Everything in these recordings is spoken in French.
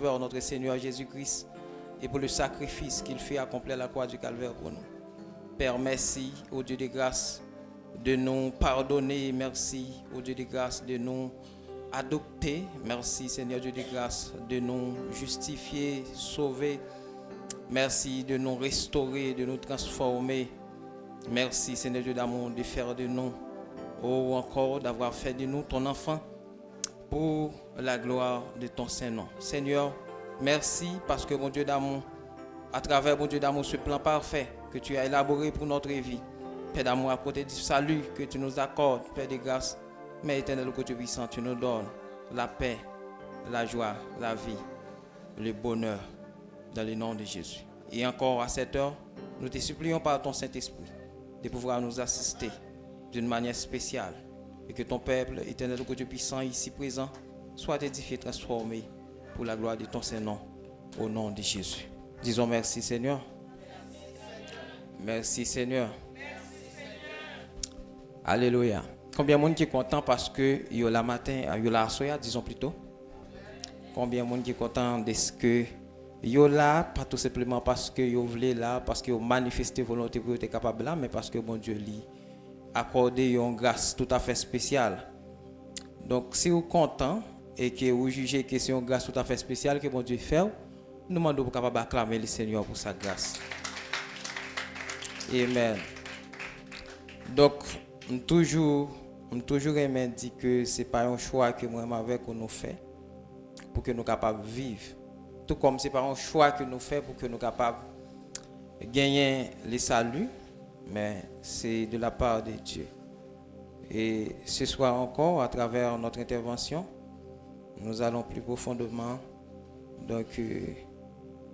notre Seigneur Jésus-Christ et pour le sacrifice qu'il fait accomplir à la croix du Calvaire pour nous. Père, merci au Dieu de grâce de nous pardonner. Merci au Dieu de grâce de nous adopter. Merci Seigneur Dieu de grâce de nous justifier, sauver. Merci de nous restaurer, de nous transformer. Merci Seigneur Dieu d'amour de faire de nous, ou encore d'avoir fait de nous ton enfant pour la gloire de ton Saint-Nom. Seigneur, merci parce que mon Dieu d'amour, à travers mon Dieu d'amour, ce plan parfait que tu as élaboré pour notre vie, Père d'amour, à côté du salut que tu nous accordes, Père de grâce, mais éternel que tu es puissant, tu nous donnes la paix, la joie, la vie, le bonheur dans le nom de Jésus. Et encore à cette heure, nous te supplions par ton Saint-Esprit de pouvoir nous assister d'une manière spéciale et que ton peuple, éternel que tu es puissant ici présent, soit édifié, transformé pour la gloire de ton Saint-Nom, au nom de Jésus. Disons merci Seigneur. Merci Seigneur. Alléluia. Combien de monde qui est content parce que il y a la matin, il y a la soya, disons plutôt. Combien de monde qui est content de ce que il y a là, pas tout simplement parce que vous voulez là, parce que vous manifestez volonté pour être capable là, mais parce que bon Dieu lui accordé une grâce tout à fait spéciale. Donc si vous êtes content et que vous jugez que c'est une grâce tout à fait spéciale que bon Dieu fait, nous demandons pour capable acclamer le Seigneur pour sa grâce. Amen. Donc toujours aimé dire que c'est pas un choix que moi avec nous fait pour que nous capables vivre. Tout comme c'est pas un choix que nous fait pour que nous capables gagner le salut, mais c'est de la part de Dieu. Et ce soir encore, à travers notre intervention, nous allons plus profondément donc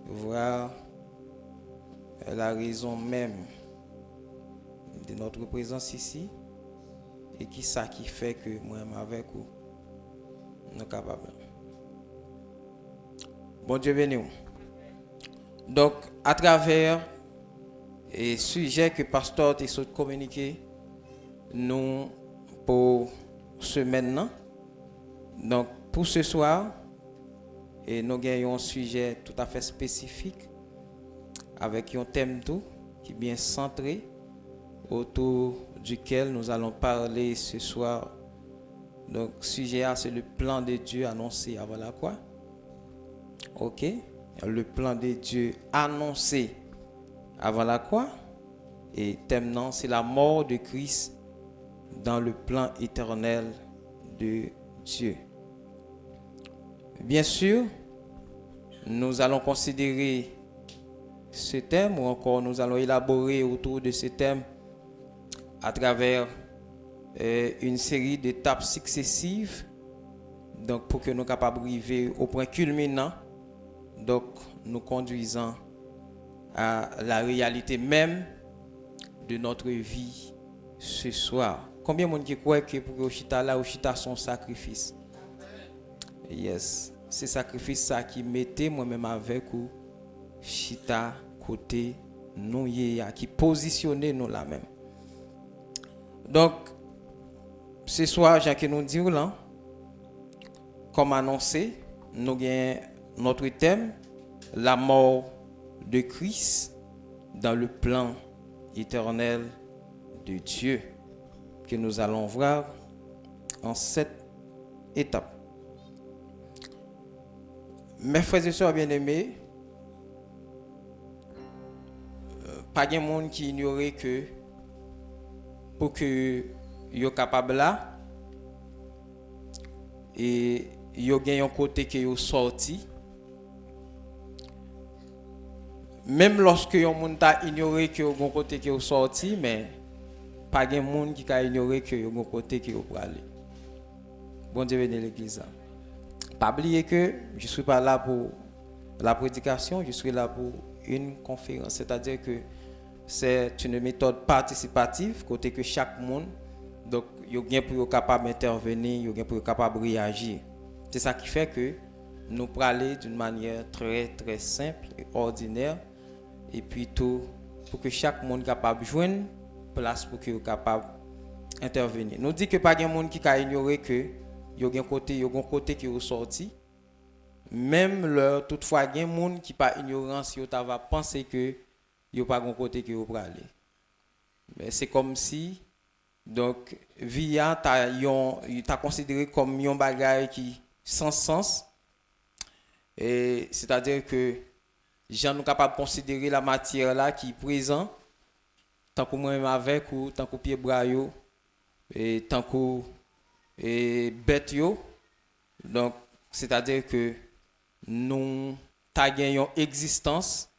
voir la raison même de notre présence ici et qui ça qui fait que moi-même avec vous nous sommes capables. Bon Dieu béni. Donc à travers et sujet que pasteur t'a communiqué nous pour ce maintenant. Donc pour ce soir et nous gagnons un sujet tout à fait spécifique avec un thème tout qui est bien centré autour duquel nous allons parler ce soir. Donc sujet A, c'est le plan de Dieu annoncé avant la croix. OK, le plan de Dieu annoncé avant la croix. Et thème non, c'est la mort de Christ dans le plan éternel de Dieu. Bien sûr, nous allons considérer ce thème ou encore nous allons élaborer autour de ce thème à travers une série d'étapes successives, donc pour que nous soyons capables d'arriver au point culminant, donc nous conduisant à la réalité même de notre vie ce soir. Combien de monde qui croit que pour Oshita là, Oshita son sacrifice? Yes, c'est sacrifice ça qui mettait moi-même avec ou Chita côté nous qui positionnait nous là même. Donc ce soir, Jean qui nous dit là, comme annoncé, nous avons notre thème, la mort de Christ dans le plan éternel de Dieu, que nous allons voir en 7 étapes. Mes frères et sœurs bien-aimés, pas de monde qui ignorait que pour que yo capable là et yo gagne un côté que yo sorti, même lorsque yon moun ta ignoré que yon côté que yo sorti, mais pas de monde qui a ignoré que yon côté que yo pour aller. Bon Dieu bénisse l'église. Pas oublier que je suis pas là pour la prédication, je suis là pour une conférence, c'est-à-dire que c'est une méthode participative côté que chaque monde donc yo gain pour yo capable d'intervenir, yo gain pour yo capable réagir. C'est ça qui fait que nous parler d'une manière très très simple et ordinaire et puis tout pour que chaque monde capable joindre place pour que yo capable intervenir. Nous dit que pas de monde qui a ignoré que yo gen côté qui est sorti même leur toutefois il y a des gens qui par ignorance yo va penser que yo pas gon côté que yo pour aller. Mais c'est comme si donc via t'as considéré comme un bagage qui sans sens et c'est-à-dire que gens nous capable de considérer la matière là qui est présent tant que moi-même avec ou tant que pied bras yo et tant que et bête yo. Donc c'est-à-dire que nous ta gagné une existence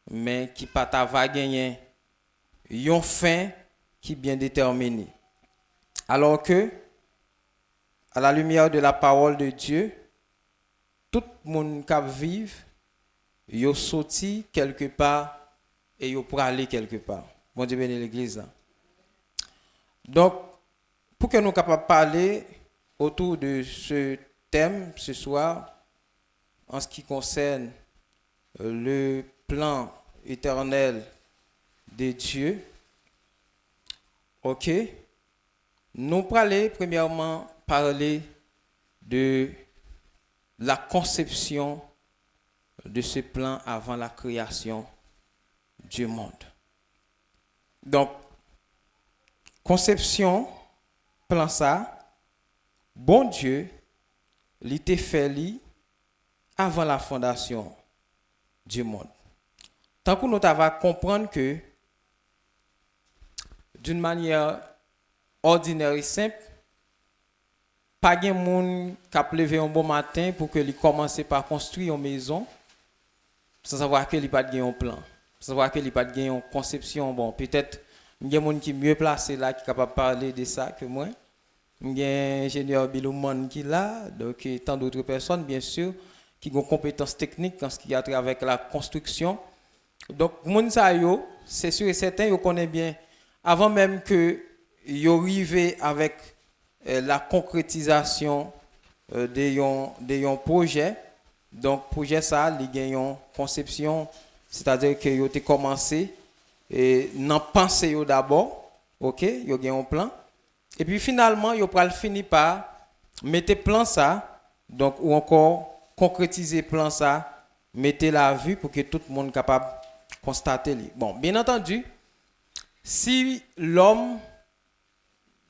mais qui pas ta va gagner une fin qui est bien déterminée. Alors que à la lumière de la parole de Dieu, tout le monde qui vit, yo sorti quelque part et yo pour aller quelque part. Bon Dieu bénisse l'église là. Donc pour que nous soyons capables de parler autour de ce thème ce soir en ce qui concerne le plan éternel de Dieu. OK? Nous allons premièrement parler de la conception de ce plan avant la création du monde. Donc, conception, plan ça, bon Dieu, il était fait avant la fondation du monde. Tant que nous avons comprendre que d'une manière ordinaire et simple, pas de monde qui a levé un bon matin pour que il commence par construire une maison sans savoir qu'il n'y a pas de plan, sans savoir qu'il n'y a pas de conception. Bon, peut-être il y a des gens qui sont mieux placés là, qui sont capables de parler de ça que moi. Il y a un ingénieur Bilouman qui est là, donc et tant d'autres personnes, bien sûr, qui ont des compétences techniques en ce qui a trait avec la construction. Donc, c'est sûr et certain, ils connaissent bien, avant même que ils arrivent avec la concrétisation de projet. Donc, projet ça, il y a une conception, c'est-à-dire que ils ont commencé et n'en penser d'abord, ok, ils ont un plan. Et puis finalement, ils ont fini par mettre plan ça, donc ou encore concrétiser plan ça, mettre la vue pour que tout le monde soit capable de constater. Bon, bien entendu, si l'homme,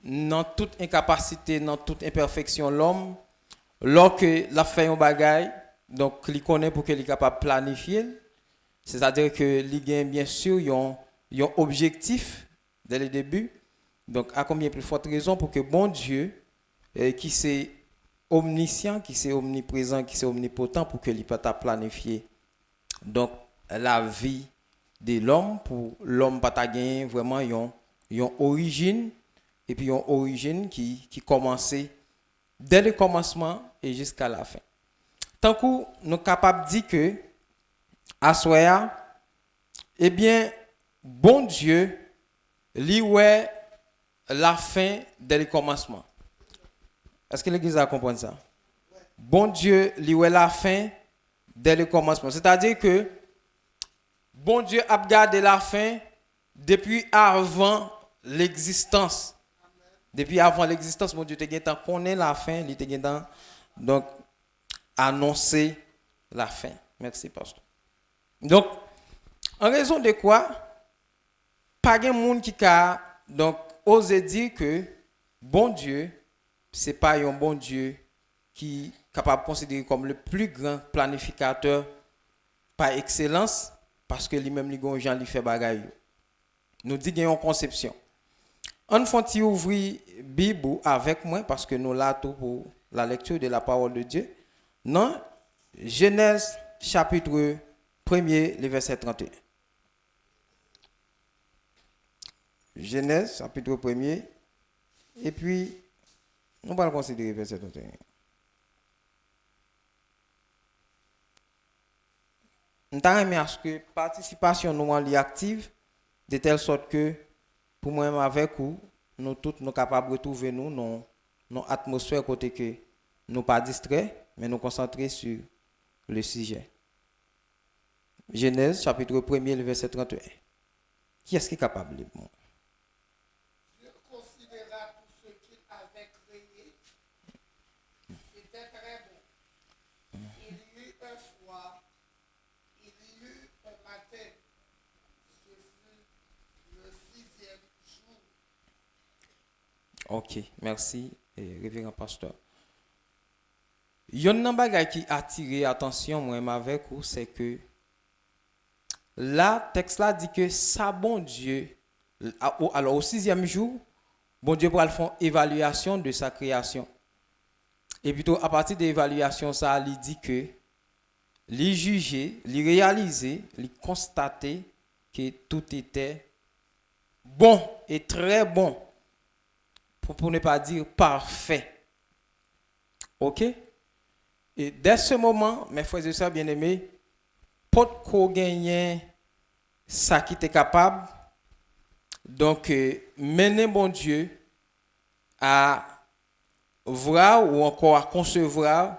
dans toute incapacité, dans toute imperfection, l'homme, lorsque la fait un bagage, donc il connaît pour qu'il soit capable de planifier, c'est-à-dire que il gagne bien sûr un objectif dès le début. Donc à combien plus forte raison pour que bon Dieu, qui c'est omniscient, qui c'est omniprésent, qui c'est omnipotent, pour qu'il puisse planifier donc la vie de l'homme, pour l'homme pas gagner vraiment une origine et puis une origine qui commençait dès le commencement et jusqu'à la fin. Tant que nous sommes capables de dire que à soya, eh bien bon Dieu lui ouais la fin dès le commencement. Est-ce que l'église a compris ça? Bon Dieu lui ouais la fin dès le commencement. C'est-à-dire que bon Dieu a gardé la fin depuis avant l'existence. Depuis avant l'existence, mon Dieu te connaît la fin, il te donc annoncer la fin. Merci pasteur. Donc en raison de quoi pas de monde qui a donc osé dire que bon Dieu c'est pas un bon Dieu qui est capable de considérer comme le plus grand planificateur par excellence parce que lui-même les gens lui fait bagaille. Nous dit qu'il y a une conception. On faut ouvrir Bible avec moi parce que nous là tout pour la lecture de la parole de Dieu. Non, Genèse chapitre 1er, le verset 31. Genèse chapitre 1er et puis on va le considérer verset 31. Nous avons à ce que participation nous en active de telle sorte que pour moi-même avec vous, nous tous nous capables de retrouver nous dans une atmosphère côté que nous pas distraits, mais nous concentrer sur le sujet. Genèse chapitre 1er, le verset 31. Qui est-ce qui est capable de lire? Dieu considéra tout ce qu'il avait créé, c'était très bon. Il Ok, merci, révérend pasteur. Yon nan bagay qui attire attention moi avec vous, c'est que là, texte là dit que ça bon Dieu, alors au sixième jour, bon Dieu va faire une évaluation de sa création. Et plutôt à partir de l'évaluation, ça, il dit que les juger, les réaliser, les constater que tout était bon et très bon, pour ne pas dire parfait. Ok? Et dès ce moment, mes frères et sœurs bien-aimés, pas qu'on gagne ça qui était capable, donc mener bon Dieu à voir ou encore à concevoir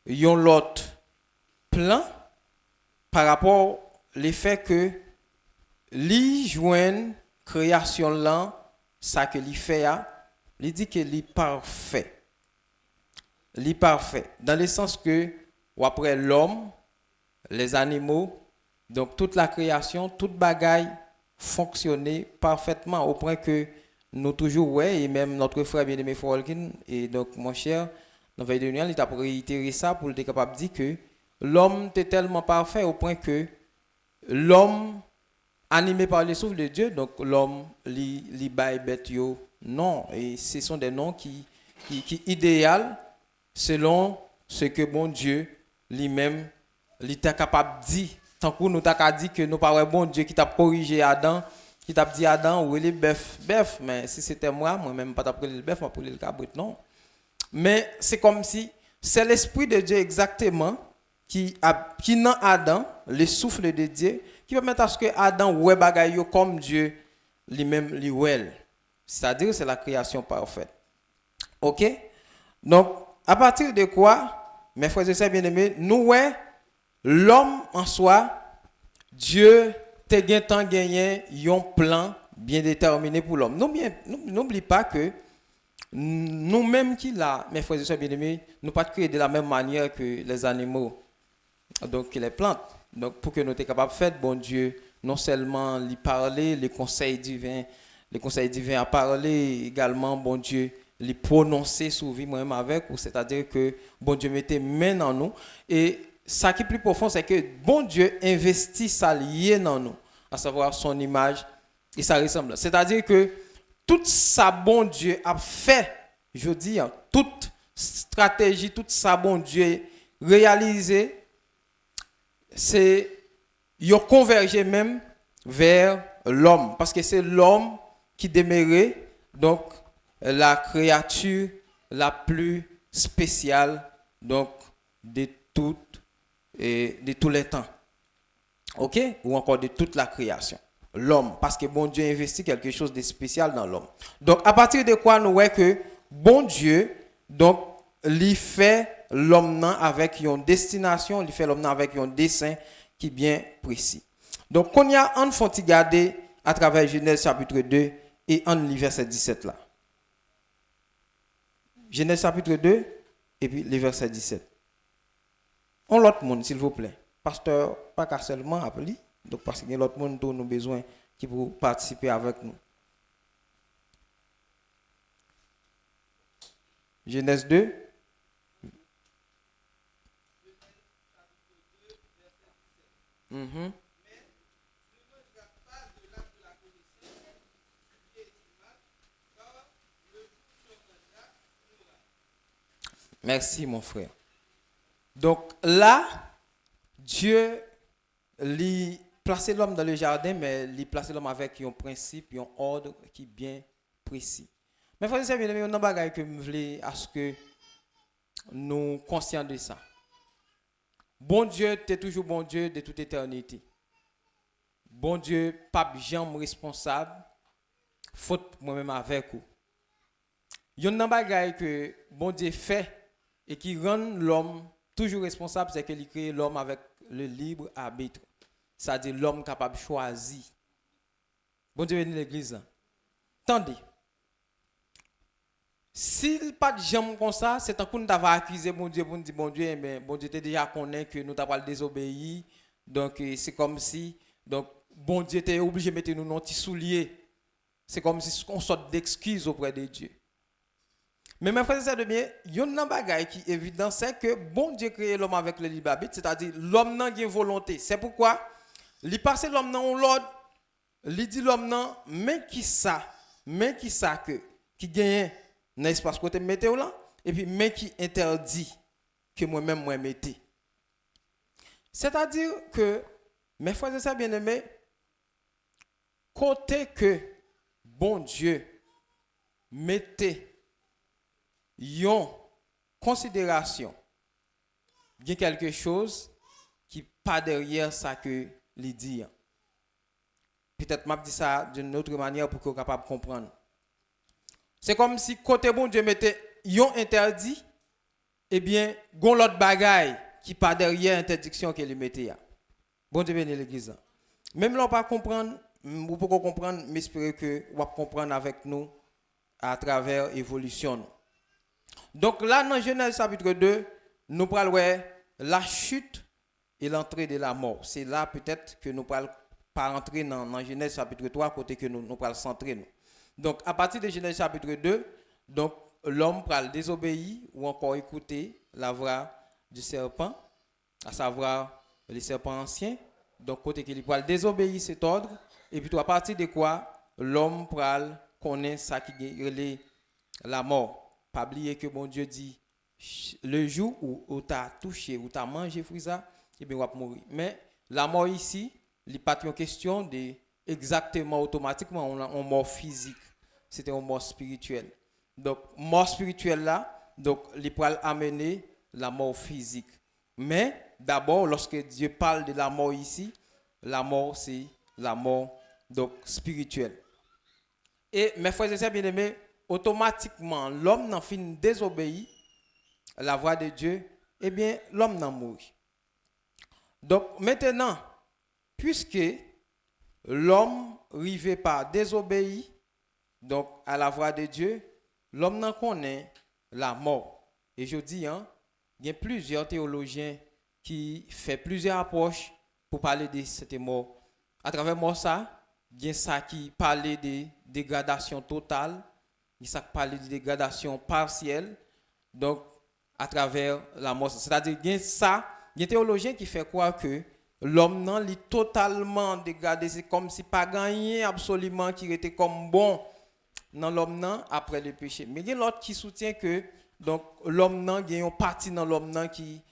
un autre plan par rapport au fait que li joigne création là ça que li fait il dit que li parfait dans le sens que ou après l'homme les animaux donc toute la création toute bagaille fonctionnait parfaitement au point que nous toujours ouais et même notre frère bien-aimé Folkin et donc mon cher dans veille de nuit il t'a réitéré ça pour être capable de dire que l'homme était tellement parfait au point que l'homme animé par le souffle de Dieu donc l'homme li bail bête yo non et ce sont des noms qui idéal selon ce que bon Dieu lui-même il était capable de dire tant que nous t'a dit que nous pas bon Dieu qui t'a corrigé Adam qui t'a dit Adam ou les bœuf mais si c'était moi même pas t'appeler le bœuf moi pour le cabrit non mais c'est comme si c'est l'esprit de Dieu exactement qui dans Adam le souffle de Dieu qui permet à ce que Adam ouais bagaille comme Dieu lui-même lui well c'est-à-dire c'est la création parfaite. OK donc à partir de quoi mes frères et sœurs bien-aimés nous ouais l'homme en soi Dieu te gagné un plan bien déterminé pour l'homme. N'oublie pas que nous-mêmes qui là, mes frères et sœurs bien-aimés, nous pas créer de la même manière que les animaux, donc que les plantes. Donc pour que nous soyons capables de faire, bon Dieu, non seulement lui parler, les conseils divins à parler, également, bon Dieu, les prononcer sous vie moi-même avec, c'est-à-dire que bon Dieu mettait main en nous et ça qui est plus profond, c'est que bon Dieu investit sa lié dans nous, à savoir son image et sa ressemblance. C'est-à-dire que tout ça, bon Dieu a fait, je dis, toute stratégie, tout ça, bon Dieu réalisé, c'est, ils ont convergé même vers l'homme, parce que c'est l'homme qui demeurait, donc, la créature la plus spéciale, donc, de tous les temps. OK? Ou encore de toute la création. L'homme. Parce que bon Dieu investit quelque chose de spécial dans l'homme. Donc, à partir de quoi nous voyons que bon Dieu, donc, il fait l'homme avec une destination, il fait l'homme avec un dessein qui est bien précis. Donc, on y a un faut garder à travers Genèse chapitre 2 et en verset 17 là. Genèse chapitre 2 et puis le verset 17. On l'autre monde, s'il vous plaît. Pasteur, pas qu'à seulement appeler, donc parce qu'il y a l'autre monde dont nous avons besoin qui pour participer avec nous. Genèse 2. Merci mon frère. Donc là, Dieu lui placé l'homme dans le jardin, mais il placé l'homme avec un principe, un ordre qui est bien précis. Mais frère, c'est bien, il y a un bagage que je voulais à ce que nous conscients de ça. Bon Dieu, tu es toujours bon Dieu de toute éternité. Bon Dieu, pas jamais responsable, faute moi-même avec vous. Il y a un bagage que bon Dieu fait et qui rend l'homme toujours responsable, c'est qu'il crée l'homme avec le libre arbitre. C'est-à-dire l'homme capable de choisir. Bon Dieu venu l'église. Attendez. S'il pas de jambe comme ça, c'est un coup nous t'avons accusé bon Dieu pour nous dire bon Dieu, mais bon Dieu déjà connaît que nous t'avons désobéi. Donc c'est comme si donc bon Dieu était obligé de mettre nous dans petit soulier. C'est comme si on sorte d'excuses auprès de Dieu. Mais mes frères et sœurs de bien, il y a un bagage qui est évident, c'est que bon Dieu créé l'homme avec le libre arbitre, c'est-à-dire l'homme n'a une volonté. C'est pourquoi il passe l'homme dans l'ordre, il dit l'homme non, mais qui ça que qui gagne dans l'espace côté météo là, et puis mais qui interdit que moi-même moi mettez. C'est-à-dire que mes frères et sœurs bien-aimés, côté que bon Dieu mettez yon considération, il y a quelque chose qui pas derrière ça que il dit. Peut-être m'a dit ça d'une autre manière pour que vous capable de comprendre. C'est comme si côté bon Dieu mettait yon interdit, eh bien, gon l'autre bagaille qui pas derrière interdiction qu'il mettait. Bon Dieu bénisse l'église. Même là on pas comprendre, vous pouvez comprendre, mais j'espère que vous comprendre avec nous à travers l'évolution. Donc là, dans Genèse chapitre 2, nous parlons la chute et l'entrée de la mort. C'est là peut-être que nous parlons pas entrer dans Genèse chapitre 3, côté que nous parlons centrer nous. Donc à partir de Genèse chapitre 2, donc l'homme parle désobéir ou encore écouter la voix du serpent, à savoir les serpents anciens. Donc côté qu'il parle désobéir cet ordre, et puis à partir de quoi l'homme parle connaît ça qui est la mort. Pas oublier que bon Dieu dit le jour où tu as touché, où tu as mangé fruit ça, et bien on va mourir. Mais la mort ici, il n'est pas une question de exactement automatiquement on mort physique, c'était une mort spirituelle. Donc mort spirituelle là, donc il peut amener la mort physique. Mais d'abord lorsque Dieu parle de la mort ici, la mort c'est la mort donc spirituelle. Et mes frères et sœurs bien-aimés, automatiquement, l'homme n'a fini désobéir à la voix de Dieu, eh bien, l'homme n'a mouru. Donc, maintenant, puisque l'homme n'arrivait pas à désobéir donc, à la voix de Dieu, l'homme n'en connaît la mort. Et je dis, il y a plusieurs théologiens qui font plusieurs approches pour parler de cette mort. À travers moi, ça, il y a ça qui parlait de dégradation totale, il y a ça qui parlait de dégradation partielle, donc à travers la mort. C'est-à-dire qu'il y a ça, il y a des théologiens qui font croire que l'homme non est totalement dégradé, c'est comme si pas gagné absolument qui était comme bon dans l'homme non après le péché. Mais il y a l'autre qui soutient que donc l'homme non, il y a une partie dans l'homme non qui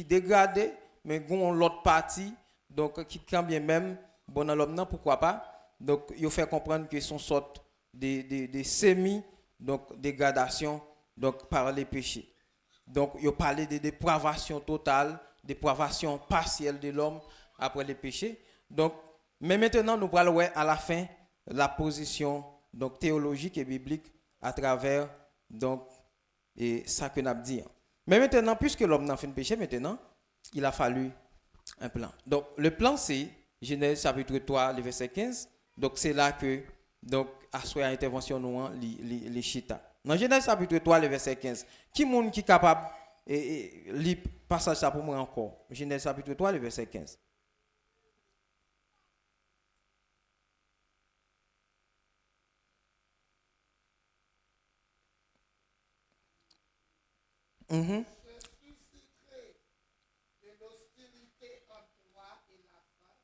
dégradé, mais il y a l'autre partie donc qui quand bien même bon dans l'homme non, pourquoi pas. Donc il fait comprendre que son sorte de semi donc dégradation donc par les péchés. Donc il parlé de dépravation totale, dépravation partielle de l'homme après les péchés. Donc mais maintenant nous parlons à la fin la position donc théologique et biblique à travers donc et ça que nous avons dit. Mais maintenant puisque l'homme n'a fait de péché maintenant, il a fallu un plan. Donc le plan c'est Genèse chapitre 3 le verset 15. Donc c'est là que donc à soit intervention nous les chita. Dans Genèse chapitre 3 le verset 15. Qui monde qui capable et lire passage ça pour moi encore. Genèse chapitre 3 le verset 15. Mm-hmm. Je susciterai de l'hostilité entre toi et la femme,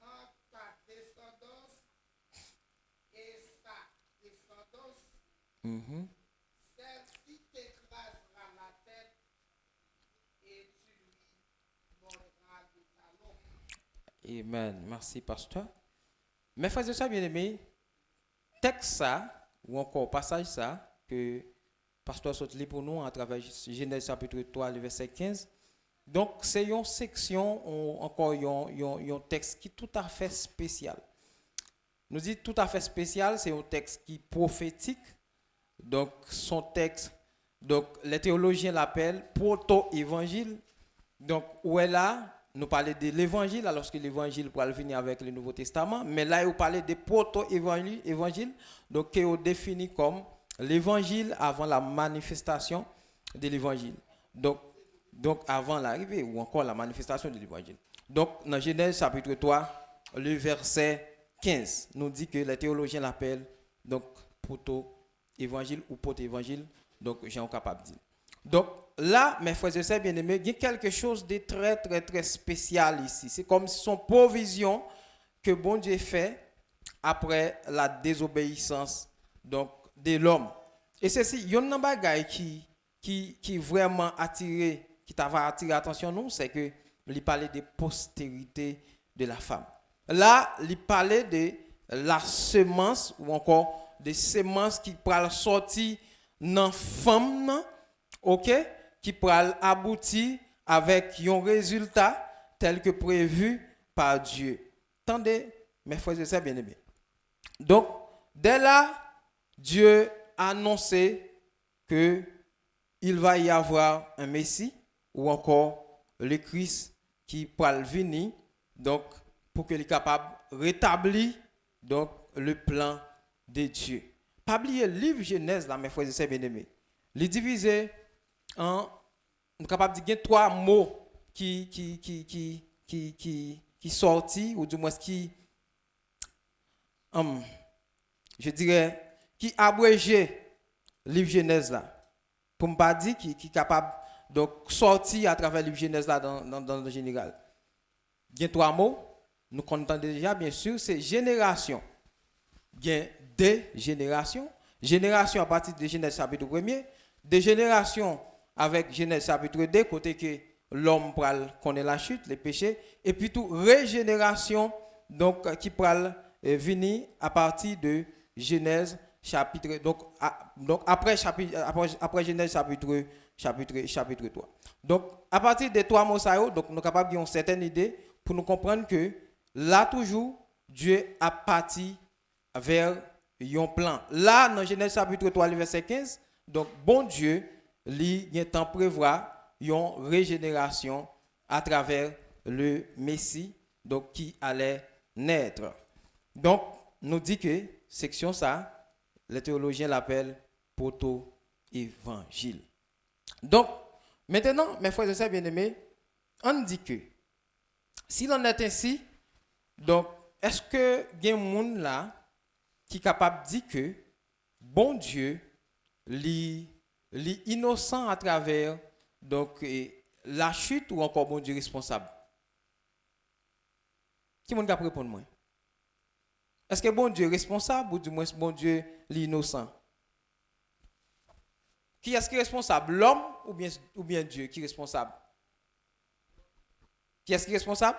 entre ta descendance et sa descendance. Mm-hmm. Celle-ci t'écrasera la tête et tu lui mordras le talon. Amen. Merci, pasteur. Mes frères et sœurs bien-aimés, texte ça, ou encore passage ça, que pasteur saute pour nous à travers Genèse chapitre 3, le verset 15. Donc, c'est une section, encore un texte qui est tout à fait spécial. Nous dit tout à fait spécial, c'est un texte qui est prophétique. Donc, son texte, donc les théologiens l'appellent proto-évangile. Donc, où est là, nous parlons de l'évangile, alors que l'évangile pourra venir avec le Nouveau Testament. Mais là, vous parlez de proto-évangile, donc qui est défini comme l'évangile avant la manifestation de l'évangile. Donc avant l'arrivée ou encore la manifestation de l'évangile. Donc, dans Genèse chapitre 3, le verset 15, nous dit que les théologiens l'appellent donc proto-évangile. évangile ou porte évangile. Donc, j'ai capable de dire. Donc, là, mes frères et sœurs bien-aimés, il y a quelque chose de très, très, très spécial ici. C'est comme son provision que bon Dieu fait après la désobéissance donc, de l'homme. Et ceci, il y a un bagage qui vraiment attiré, qui t'avait attiré l'attention, nous, c'est que il parlait de postérité de la femme. Là, il parlait de la semence ou encore des semences qui pourraient sortir dans la femme, ok, qui pourraient aboutir avec un résultat tel que prévu par Dieu. Attendez, mes frères et sœurs bien-aimés. Donc, dès là, Dieu a annoncé que il va y avoir un Messie ou encore le Christ qui pourra venir donc pour qu'il soit capable de rétablir donc le plan de Dieu. Pas oublier le livre Genèse là mes frères et sœurs bien-aimés. Il est divisé en on est capable de dire trois mots qui sortent ou du moins qui je dirais qui abrégé le livre Genèse là. Pour ne pas dire qui est capable de sortir à travers le livre Genèse là dans le général. Il y a trois mots, nous connaissons déjà bien sûr, c'est génération. Il y a des générations. Génération à partir de Genèse chapitre 1er, des générations avec Genèse chapitre 2, côté que l'homme connaît la chute, les péchés, et puis tout régénération donc, qui pourra venir à partir de Genèse chapitre donc après Genèse chapitre 3. Donc à partir des trois mots ça donc nous sommes capables d'avoir une certaine idée pour nous comprendre que là toujours Dieu a parti vers un plan. Là dans Genèse chapitre 3 verset 15, donc bon Dieu lui il temps prévoir une régénération à travers le Messie donc qui allait naître. Donc nous dit que section ça les théologiens l'appellent proto-évangile. Donc, maintenant, mes frères et sœurs bien-aimés, on dit que, s'il en est ainsi, donc, est-ce que il y a un monde là qui est capable de dire que, bon Dieu, est innocent à travers donc, la chute ou encore bon Dieu responsable? Qui monde capable répondre moi? Est-ce que bon Dieu est responsable ou du moins bon Dieu l'innocent? Qui est-ce qui est responsable? L'homme ou bien Dieu qui est responsable? Qui est-ce qui est responsable?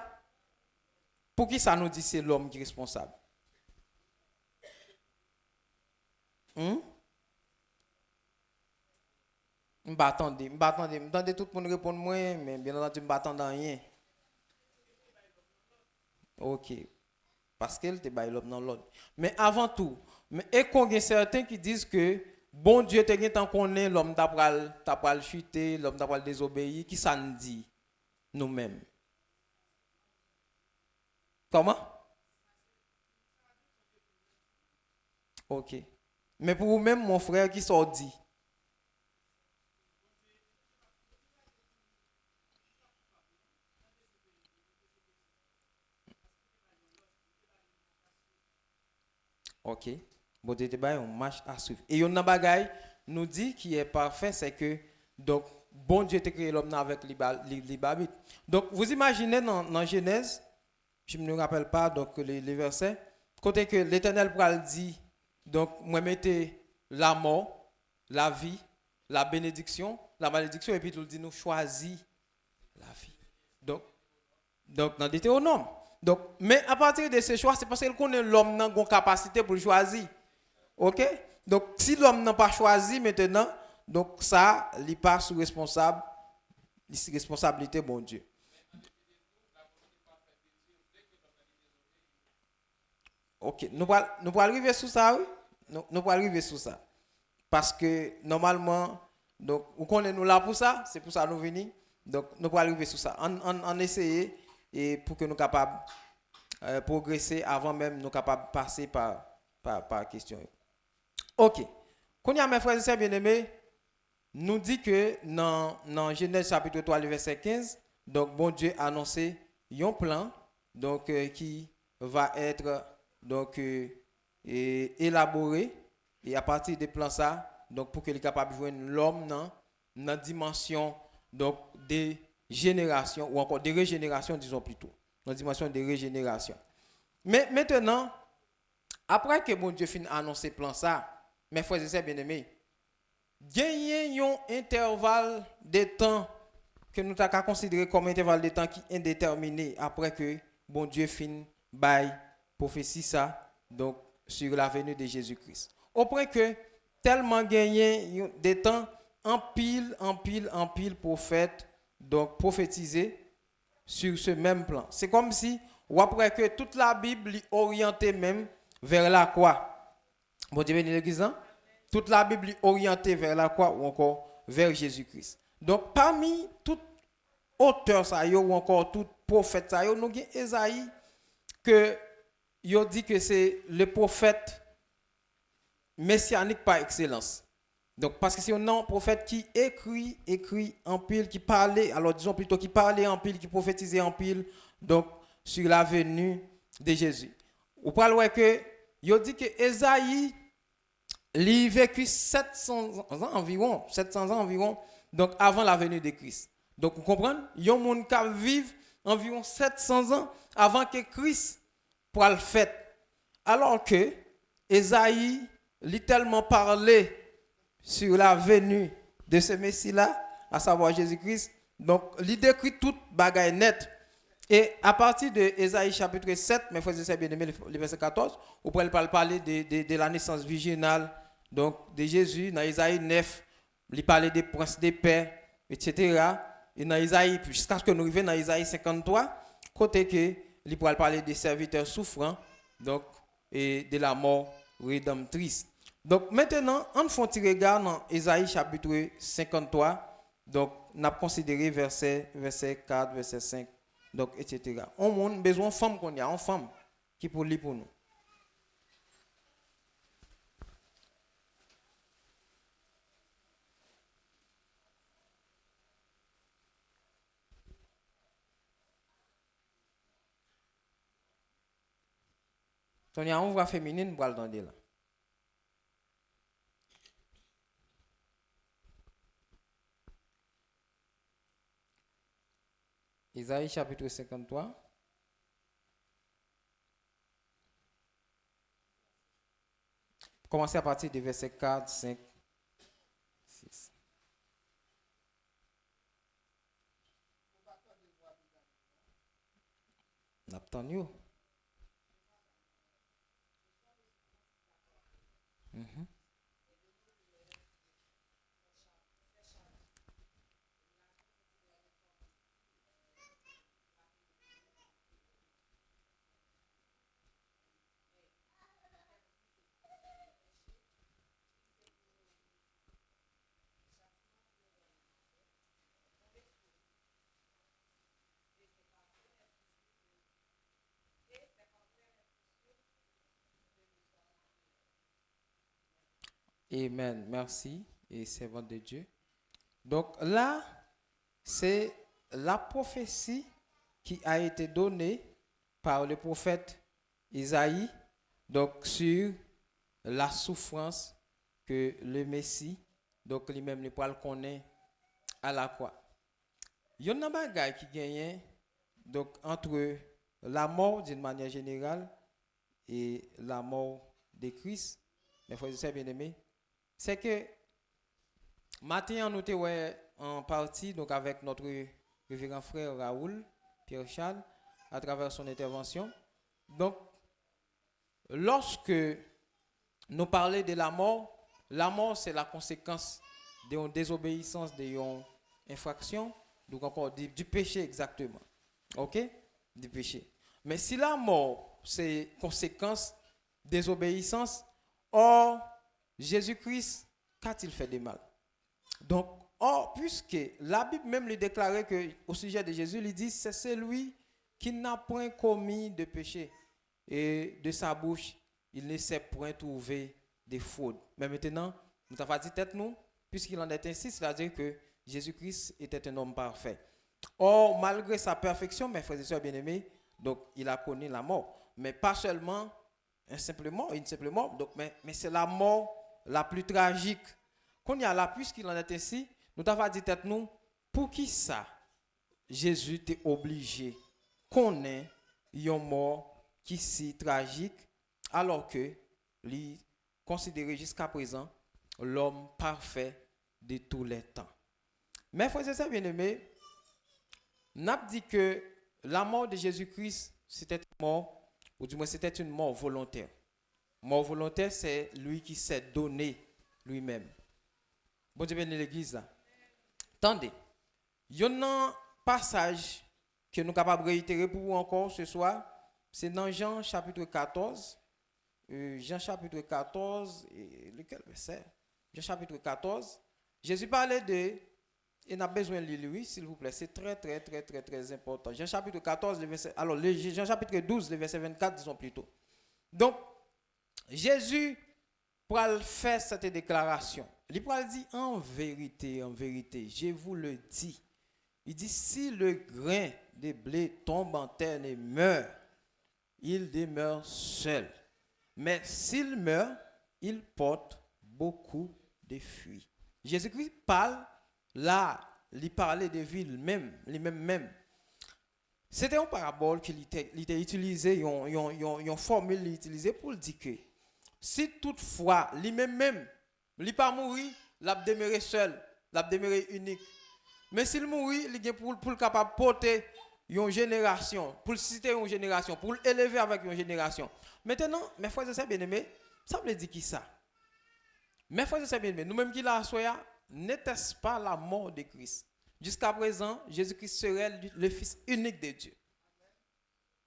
Pour qui ça nous dit c'est l'homme qui est responsable? M'attendez tout le monde répond moi, mais bien entendu, je ne m'attends rien. Ok. Parce qu'elle te baille l'homme dans l'autre. Mais avant tout, mais et qu'on y a certains qui disent que bon Dieu te tant qu'on est l'homme t'a pral chuter, l'homme t'a pral désobéir, qui ça nous dit nous-mêmes? Comment? OK. Mais pour vous-même mon frère qui s'en dit OK. Bon, tu as un match à suivre. Et il y a un bagage nous dit qui est parfait, c'est que donc bon Dieu a créé l'homme avec les babites. Donc vous imaginez dans Genèse, je ne me rappelle pas donc les versets, côté que l'Éternel pral dit donc moi mettez la mort, la vie, la bénédiction, la malédiction et puis il dit nous choisis la vie. Donc dans Deutéronome. Donc, mais à partir de ce choix, c'est parce qu'il connaît l'homme n'a une capacité pour choisir. OK? Donc, si l'homme n'a pas choisi maintenant, donc ça, il passe sous responsabilité, bon Dieu. OK. Nous allons arriver sur ça, oui? Nous allons arriver sur ça. Parce que normalement, donc, vous connaissez nous là pour ça, c'est pour ça que nous venons. Donc, nous allons arriver sur ça. On essayer et pour que nous soyons capables de progresser avant même nous capables de passer par question. OK. Quand il y a mes frères et sœurs bien-aimés, nous dit que dans Genèse chapitre 3, verset 15, donc bon Dieu a annoncé un plan donc, qui va être donc, élaboré et à partir des plans ça, donc pour qu'il soit capable de joindre l'homme dans la dimension donc des générations ou encore des régénérations, disons plutôt, dans la dimension des régénérations. Mais maintenant, après que bon Dieu finit annoncer plan ça, mes frères et sœurs bien-aimés, gagner un intervalle de temps que nous avons considéré comme intervalle de temps qui est indéterminé après que bon Dieu finit bail prophétie ça donc sur la venue de Jésus-Christ. Au point que tellement gagné des temps en pile prophètes donc prophétisé sur ce même plan. C'est comme si ou après que toute la Bible est orientée même vers la croix. Bon Dieu bénit l'église, hein? Toute la Bible est orientée vers la croix ou encore vers Jésus-Christ. Donc parmi tout auteur ça ou encore tout prophète ça nous avons Ésaïe que il dit que c'est le prophète messianique par excellence. Donc parce que c'est un prophète qui écrit en pile, qui parlait, alors disons plutôt qui parlait en pile, qui prophétisait en pile, donc sur la venue de Jésus. Vous parlez que il dit que Ésaïe il vécu 700 ans environ, donc avant la venue de Christ. Donc vous comprenez, il y a un monde qui vit environ 700 ans avant que Christ soit le fait. Alors que Ésaïe littéralement parlait sur la venue de ce Messie-là, à savoir Jésus-Christ. Donc, il décrit toute bagaille nette. Et à partir de Ésaïe chapitre 7, mes frères et sœurs bien-aimés, le verset 14, vous pouvez parler de la naissance virginale, donc de Jésus. Dans Ésaïe 9, il parlait des princes des pères, etc. Et dans Ésaïe, jusqu'à ce que nous arrivions dans Ésaïe 53, côté que il pourrait parler des serviteurs souffrants, donc, et de la mort rédemptrice. Donc maintenant, on fait un petit regard dans Ésaïe chapitre 53. Donc, on a considéré verset 4, verset 5, donc, etc. On a besoin de femmes qu'on y a, une femme qui peut lire pour nous. On y a une voix féminine pour l'entendre là. Isaïe chapitre 53. Commencez à partir du verset 4, 5, 6. N'attendons. Amen. Merci et servante de Dieu. Donc là, c'est la prophétie qui a été donnée par le prophète Isaïe, donc sur la souffrance que le Messie, donc lui-même, le poil connaît à la croix. Il y a un bagage qui gagne donc entre la mort d'une manière générale et la mort de Christ. Mes frères et sœurs bien-aimés, c'est que matin on était en partie donc avec notre révérend frère Raoul Pierre Charles à travers son intervention. Donc lorsque nous parlons de la mort c'est la conséquence d'une désobéissance, d'une infraction, donc encore du péché exactement. OK? Du péché. Mais si la mort c'est conséquence désobéissance, or Jésus-Christ, qu'a-t-il fait de mal? Donc, or, puisque la Bible même lui déclarait que au sujet de Jésus, il dit c'est celui qui n'a point commis de péché et de sa bouche, il ne s'est point trouvé de fraude. Mais maintenant, nous avons dit tête nous, puisqu'il en est ainsi, c'est-à-dire que Jésus-Christ était un homme parfait. Or, malgré sa perfection, mes frères et sœurs bien-aimés, donc il a connu la mort. Mais pas seulement une simple mort, donc, mais c'est la mort la plus tragique. Quand il y a là, puisqu'il en est ainsi, nous t'avons dit tête nous, pour qui ça, Jésus t'est obligé qu'on ait une mort qui est si tragique, alors que lui considéré jusqu'à présent l'homme parfait de tous les temps. Mais frères et sœurs bien-aimés, n'a dit que la mort de Jésus-Christ, c'était une mort, ou du moins c'était une mort volontaire. Mort volontaire, c'est lui qui s'est donné lui-même. Bon Dieu bénit l'église là. Attendez, il y a un passage que nous sommes capables de réitérer pour vous encore ce soir. C'est dans Jean chapitre 14. Jean chapitre 14, et lequel verset? Jean chapitre 14. Jésus parlait de, et n'a besoin de lire, oui, s'il vous plaît, c'est très important. Jean chapitre 14, le verset, alors Jean chapitre 12, le verset 24, disons plutôt. Donc, Jésus, pour faire cette déclaration, il dit en vérité, je vous le dis. Il dit, si le grain de blé tombe en terre et meurt, il demeure seul. Mais s'il meurt, il porte beaucoup de fruits. Jésus-Christ parle, là, il parlait de vie même, lui-même. C'était une parabole qu'il était utilisé, une formule utilisée pour dire que si toutefois, lui-même, il n'est pas mourir, il a demeuré seul, il a demeuré unique. Mais s'il mourit, il est pour capable porter une génération, pour citer une génération, pour l'élever avec une génération. Maintenant, mes frères et sœurs bien-aimés, ça veut dire qui ça? Mes frères et sœurs bien-aimés, nous-mêmes qui l'avons soya, n'était-ce pas la mort de Christ? Jusqu'à présent, Jésus-Christ serait le Fils unique de Dieu.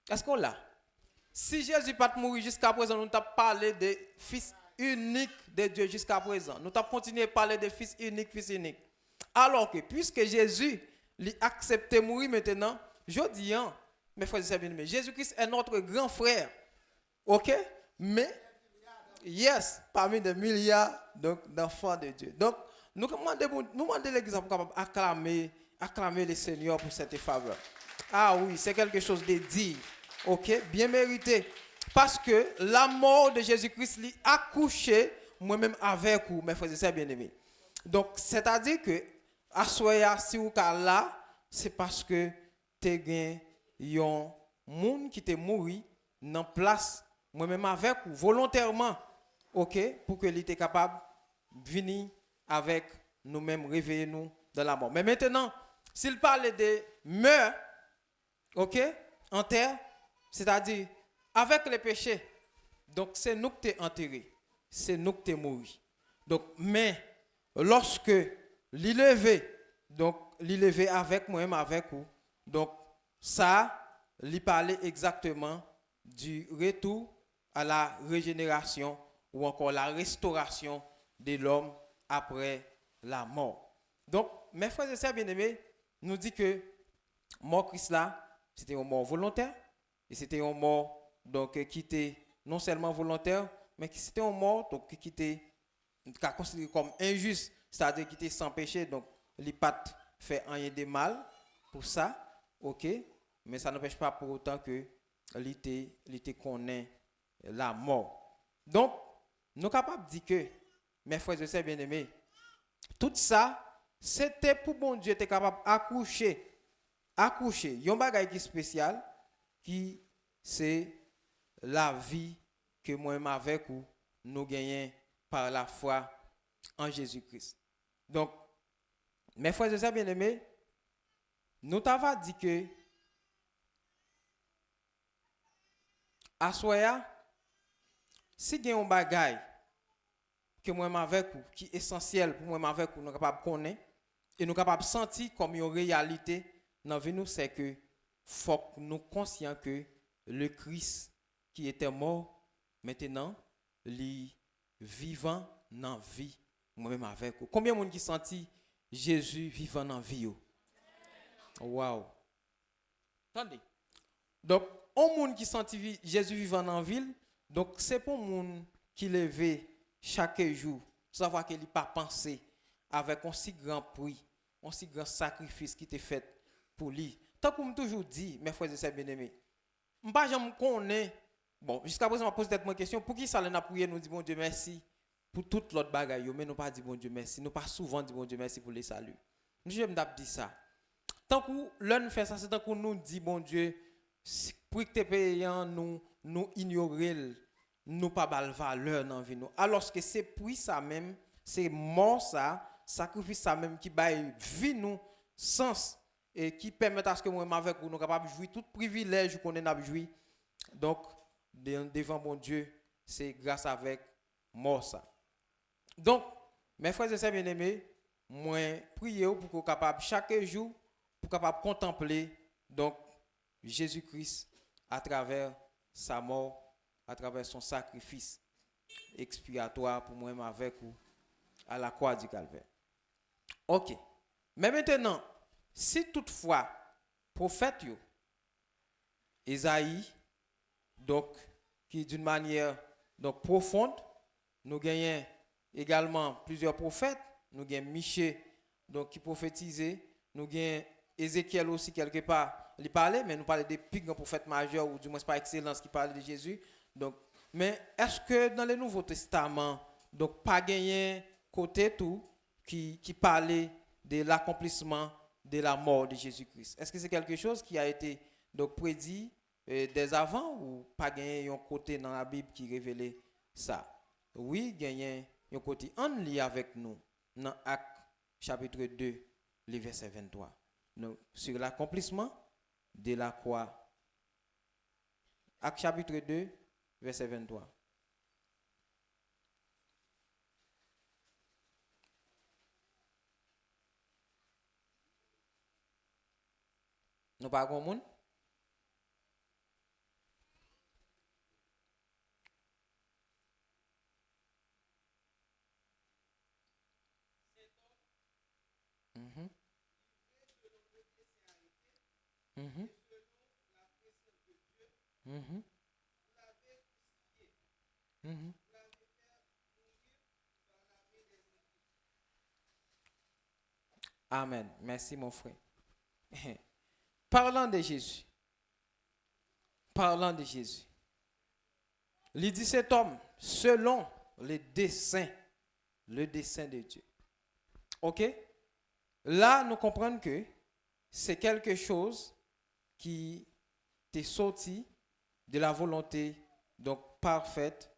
Est-ce qu'on l'a? Si Jésus n'a pas mourir jusqu'à présent, nous avons parlé de Fils unique de Dieu jusqu'à présent. Nous avons continué à parler de Fils unique, Fils unique. Alors que, puisque Jésus l'a accepté de mourir maintenant, je dis, mes frères et sœurs bien-aimés, Jésus-Christ est notre grand frère. Ok? Mais, yes, parmi des milliards d'enfants de Dieu. Donc, nous demandons l'église pour acclamer le Seigneur pour cette faveur. Ah oui, c'est quelque chose de dit. Ok? Bien mérité. Parce que la mort de Jésus-Christ l'a accouché moi-même avec vous, mes frères et sœurs bien-aimés. Donc, c'est-à-dire que, à soya, si vous êtes là, c'est parce que tu as un monde qui t'est mort dans place, moi-même avec vous, volontairement, ok, pour que l'était capable de venir avec nous-mêmes, réveiller nous dans la mort. Mais maintenant, s'il parle de meurtre, ok, en terre, c'est-à-dire avec les péchés, donc c'est nous qui t'es enterré, c'est nous qui t'es mort. Donc, mais lorsque l'élevé, donc l'élevé avec moi-même, avec vous, donc ça, il parlait exactement du retour à la régénération ou encore la restauration de l'homme après la mort. Donc, mes frères et sœurs bien-aimés, nous dit que mort Christ là, c'était une mort volontaire et c'était une mort donc qui était non seulement volontaire, mais qui c'était une mort donc qui était considérée comme injuste, c'est-à-dire qui était sans péché, donc il n'a pas fait rien de mal pour ça, ok, mais ça n'empêche pas pour autant que il connaît la mort. Donc, nous sommes capables de dire que, mes frères et sœurs bien-aimés, tout ça, c'était pour bon Dieu être capable d'accoucher. Il y a un bagage qui est spécial, qui c'est la vie que moi-même avec vous, nous gagnons par la foi en Jésus-Christ. Donc, mes frères et sœurs bien-aimés, nous t'avons dit que à soya, si il y a un bagage que moi-même avec vous, qui est essentiel pour moi-même avec vous, nous sommes capables de connaître et nous sommes capables de sentir comme une réalité dans la vie, c'est que faut que nous soyons conscients que le Christ qui était mort, maintenant, il est vivant dans la vie, moi-même avec vous. Combien de monde qui sentit Jésus vivant dans la vie? Wow. Attendez. Donc, un monde qui sentit Jésus vivant dans la ville, donc c'est pour un monde qui levait chaque jour, savoir qu'il n'a pas pensé avec un si grand prix, un si grand sacrifice qui était fait pour lui. Tant que je toujours dit, mes frères et sœurs bien-aimés, je ne sais pas, bon, jusqu'à présent, je pose peut-être une question, pour qui ça l'a prié, nous dit bon Dieu merci pour toute l'autre bagaille, mais nous pas dit bon Dieu merci, nous pas souvent dit bon Dieu merci pour les saluts. Je me dis ça. Tant que l'on fait ça, c'est tant que nous dit bon Dieu, pour que tu payant, nous ignorer, nous pas bal valeur dans vie nous. Alors que c'est pour ça même, c'est mort ça, sacrifice ça même qui baille vie nous sens et qui permet à ce que moi avec nous capable de jouir tout privilège qu'on a jouir. Donc devant bon Dieu, c'est grâce avec mort ça. Donc mes frères et sœurs bien-aimés, moi priez pour qu'on capable chaque jour pour capable contempler donc Jésus-Christ à travers sa mort, à travers son sacrifice expiatoire pour moi-même avec vous à la croix du calvaire. OK. Mais maintenant, si toutefois prophète yo, Isaïe donc qui d'une manière donc profonde, nous gagnons également plusieurs prophètes, nous gagnons Michée donc qui prophétisait, nous gagnons Ézéchiel aussi quelque part, il parlait, mais nous parlons des plus grands prophètes majeurs ou du moins par excellence qui parlaient de Jésus. Donc, mais est-ce que dans le Nouveau Testament, donc pas gagné côté tout qui parlait de l'accomplissement de la mort de Jésus-Christ? Est-ce que c'est quelque chose qui a été donc prédit dès avant ou pas gagné un côté dans la Bible qui révélait ça? Oui, gagné un côté en lien avec nous dans Actes chapitre 2, le verset 23. Donc, sur l'accomplissement de la croix. Actes chapitre 2, verset 23. Nous pas grand monde? Mhm. Mhm. Mhm. Mhm. Amen. Merci mon frère. Parlant de Jésus. Parlant de Jésus. Il dit cet homme, selon le dessein de Dieu. OK? Là, nous comprenons que c'est quelque chose qui t'est sorti de la volonté donc parfaite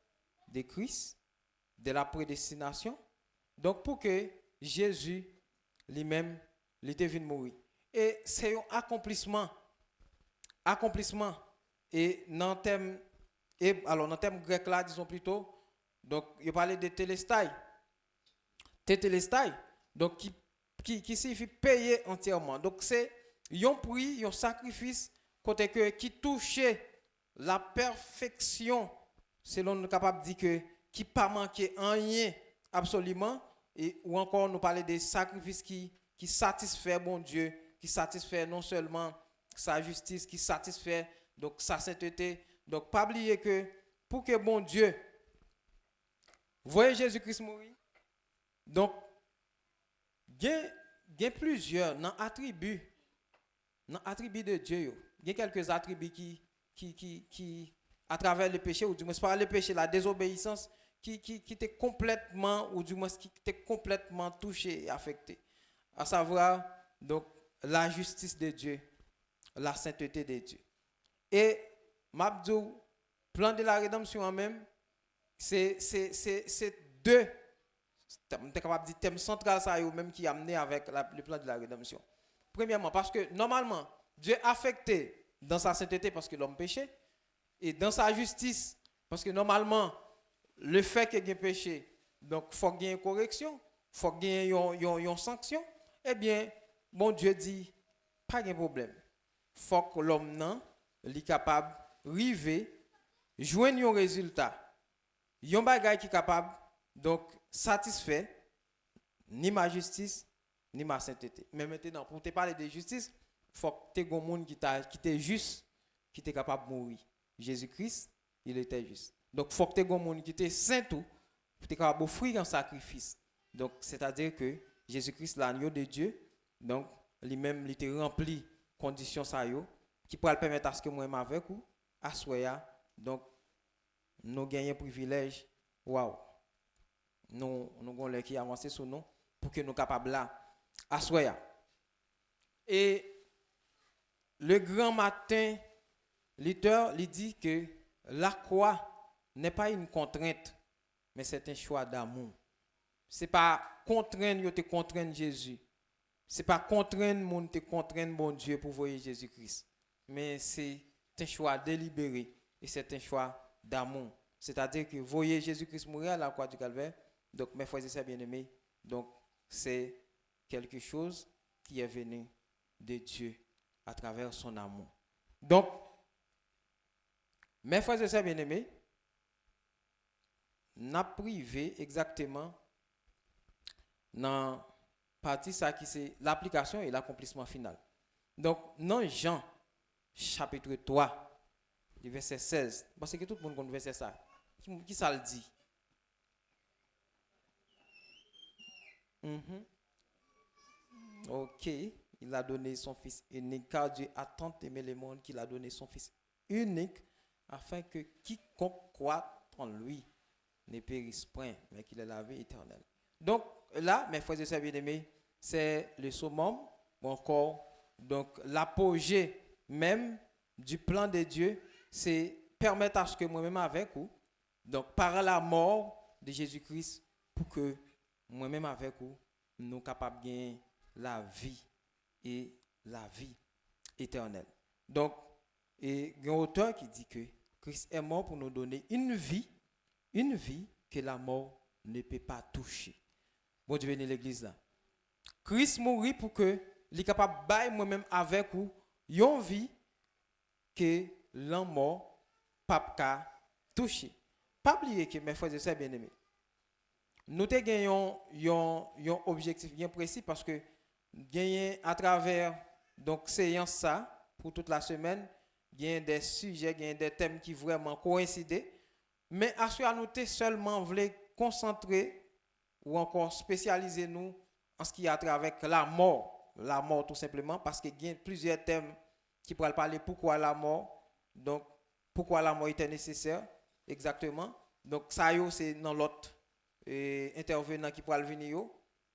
de Christ, de la prédestination. Donc pour que Jésus lui-même, il était venu mourir. Et c'est un accomplissement. Et dans le terme, grec là, disons plutôt, donc il parlait de Télestai. Tétélestai, donc qui signifie payer entièrement. Donc c'est un prix, un sacrifice côté que qui touchait la perfection, selon nous capable de dire que qui pas manqué rien absolument, et ou encore nous parler des sacrifices qui satisfait bon Dieu, qui satisfait non seulement sa justice, qui satisfait donc sa sainteté. Donc pas oublier que pour que bon Dieu voyez Jésus-Christ mourir, donc il y a plusieurs attributs de Dieu. Il y a quelques attributs qui à travers le péché, ou du moins par le péché, la désobéissance, qui était complètement, ou du moins qui était complètement touché et affecté. À savoir, donc, la justice de Dieu, la sainteté de Dieu. Et, Mabdou, plan de la rédemption en même, c'est deux, on est capable de dire, thème central, ça, même qui est amené avec le plan de la rédemption. Premièrement, parce que normalement, Dieu est affecté dans sa sainteté parce que l'homme péché, et dans sa justice, parce que normalement, le fait qu'il y ait péché, donc il faut qu'il y ait une correction, il faut qu'il y ait une sanction, eh bien, bon Dieu dit, pas de problème. Il faut que l'homme soit capable d'arriver, joindre un résultat. Un bagage qui est capable, donc, satisfaire ni ma justice, ni ma sainteté. Mais maintenant, pour te parler de justice, il faut que tu aies un monde qui est juste, qui est capable de mourir. Jésus-Christ, il était juste. Donc, il faut que tu aies un monde qui est saint tout, pour être capable d'offrir un sacrifice. Donc, c'est-à-dire que Jésus-Christ, l'agneau de Dieu, donc, lui-même, il était rempli conditions ça qui pourrait permettre à ce que moi-même avec vous, à donc, nous gagnons un privilège. Waouh! nous avons les qui avancent sur nous pour que nous capables là asseoir. Et le grand matin, l'auteur lui dit que la croix n'est pas une contrainte, mais c'est un choix d'amour. C'est pas contraindre te contraindre Jésus. C'est pas contraindre monde te contraindre bon Dieu pour voir Jésus-Christ. Mais c'est un choix délibéré et c'est un choix d'amour. C'est-à-dire que voyez Jésus-Christ mourir à la croix du Calvaire. Donc mes frères et sœurs bien-aimés, donc c'est quelque chose qui est venu de Dieu à travers son amour. Donc mes frères et sœurs bien-aimés, n'a privé exactement dans partie ça qui c'est l'application et l'accomplissement final. Donc dans Jean chapitre 3 du verset 16, parce que tout le monde connaît verset ça. Qui ça le dit? Ok, il a donné son fils unique car Dieu a tant aimé le monde qu'il a donné son fils unique afin que quiconque croit en lui ne périsse point, mais qu'il ait la vie éternelle. Donc là, mes frères et sœurs bien-aimés, c'est le summum, ou encore, donc l'apogée même du plan de Dieu, c'est permettre à ce que moi-même avec vous, donc par la mort de Jésus-Christ, pour que moi-même avec vous, nous sommes capables de gagner la vie et la vie éternelle. Donc, il y a un auteur qui dit que Christ est mort pour nous donner une vie que la mort ne peut pas toucher. Bon Dieu bénit l'église là. Christ mourit pour que il est capable de bailler moi-même avec vous une vie que la mort ne peut pas toucher. Pas oublier que mes frères et sœurs bien-aimés, nous avons un objectif bien précis parce que gagner à travers donc séance ça pour toute la semaine, il y a des sujets, il y a des thèmes qui vraiment coïncident. Mais à ce nous seulement voulons concentrer ou encore spécialiser nous en ce qui a trait avec la mort tout simplement, parce qu'il y a plusieurs thèmes qui pourraient parler pourquoi la mort, donc pourquoi la mort était nécessaire, exactement. Donc ça c'est dans l'autre intervenant qui pourra venir,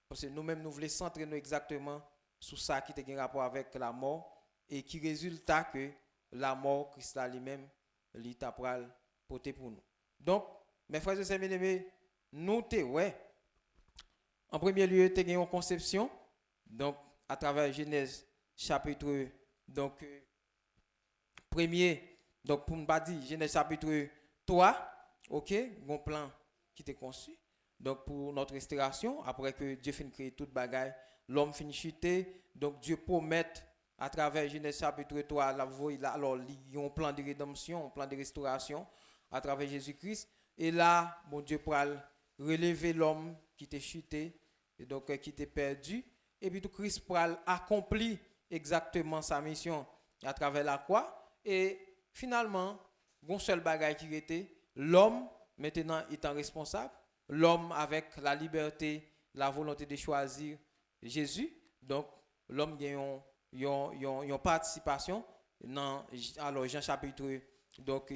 parce que nous-mêmes nous voulons centrer nous exactement sur ça qui a un rapport avec la mort et qui résultat que la mort, Christ lui-même, l'État pour porter pour nous. Donc, mes frères et sœurs bien-aimés, nous en premier lieu, nous avons une conception, donc à travers Genèse chapitre donc premier, donc pour ne pas dire Genèse chapitre 3, ok, un plan qui était conçu. Donc pour notre restauration, après que Dieu finit créer toute bagaille, l'homme finit chuter, donc Dieu promet à travers Genèse chapitre 3, alors il y a un plan de rédemption, un plan de restauration à travers Jésus-Christ. Et là, mon Dieu pourra relever l'homme qui était chuté, et donc qui était perdu. Et puis tout Christ pourra accomplir exactement sa mission à travers la croix. Et finalement, un seul bagaille qui était, l'homme maintenant étant responsable, l'homme avec la liberté, la volonté de choisir Jésus. Donc, l'homme a une participation dans alors Jean chapitre donc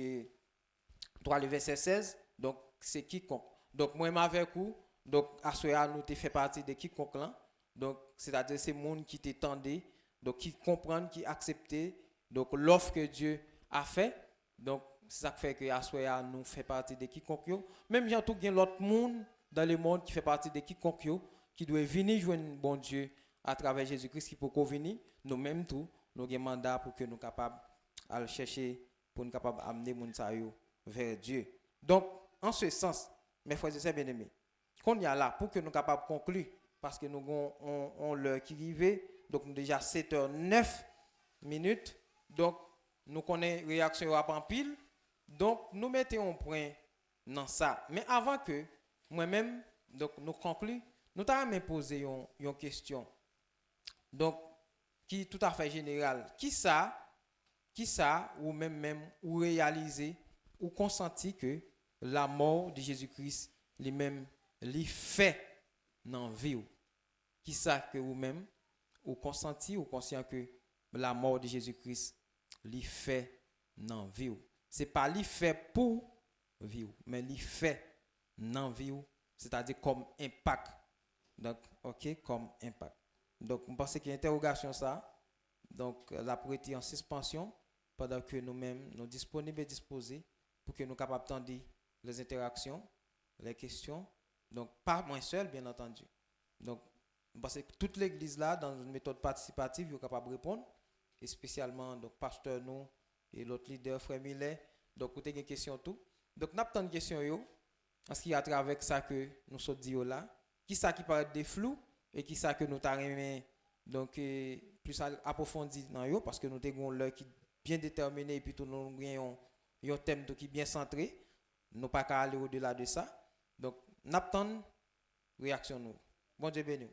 3 le verset 16. Donc, c'est quiconque. Donc, moi-même avec vous, donc à ce moment nous te fait partie de quiconque là. Donc, c'est-à-dire ces monde qui t'étendent, donc qui comprennent, qui acceptent donc l'offre que Dieu a fait. Donc, c'est ça qui fait que à ce moment nous fait partie de quiconque. Même il y a l'autre monde dans le monde qui fait partie de quiconque qui doit venir joindre bon Dieu à travers Jésus-Christ qui peut venir. Nous-mêmes tout, nous avons un mandat pour que nous soyons capables de le chercher, pour nous capables d'amener mon salut vers Dieu. Donc, en ce sens, mes frères et sœurs bien-aimés, qu'on y a là pour que nous soyons capables de conclure, parce que nous avons l'heure qui arrive, donc nous déjà 7h09. Donc, nous connaissons réaction en pile. Donc, nous mettons un point dans ça. Mais avant que moi-même, donc, nous concluons, nous t'avons posé une question. Donc, qui est tout à fait générale. Qui ça, ou même, ou réaliser, ou consentir que la mort de Jésus-Christ, lui-même, lui fait dans la vie. Qui ça que vous-même, ou consentir, ou conscient que la mort de Jésus-Christ, lui fait dans la vie. Ce n'est pas lui fait pour vivre, mais lui fait dans la vie c'est-à-dire comme impact. Donc, ok, comme impact. Donc, je pense que l'interrogation, ça, donc, la pour être en suspension pendant que nous-mêmes, nous disponibles et disposés pour que nous soyons capables d'entendre les interactions, les questions. Donc, pas moi seul, bien entendu. Donc, parce que toute l'église là, dans une méthode participative, est capable de répondre, et spécialement, donc, pasteur nous et l'autre leader, frère Millet. Donc, vous avez des questions tout. Donc, nous avons une question, yo, parce qu'il y a à travers ça que nous sommes dit là, qui ça qui paraît des flous, et qui ça que nous avons donc, plus approfondi dans yo, parce que nous avons l'heure qui bien déterminé, et puis tout nous avons un thème qui est bien centré. Nous pas qu'à aller au-delà de ça. Donc, nous attendons réaction nous. Bon Dieu béni.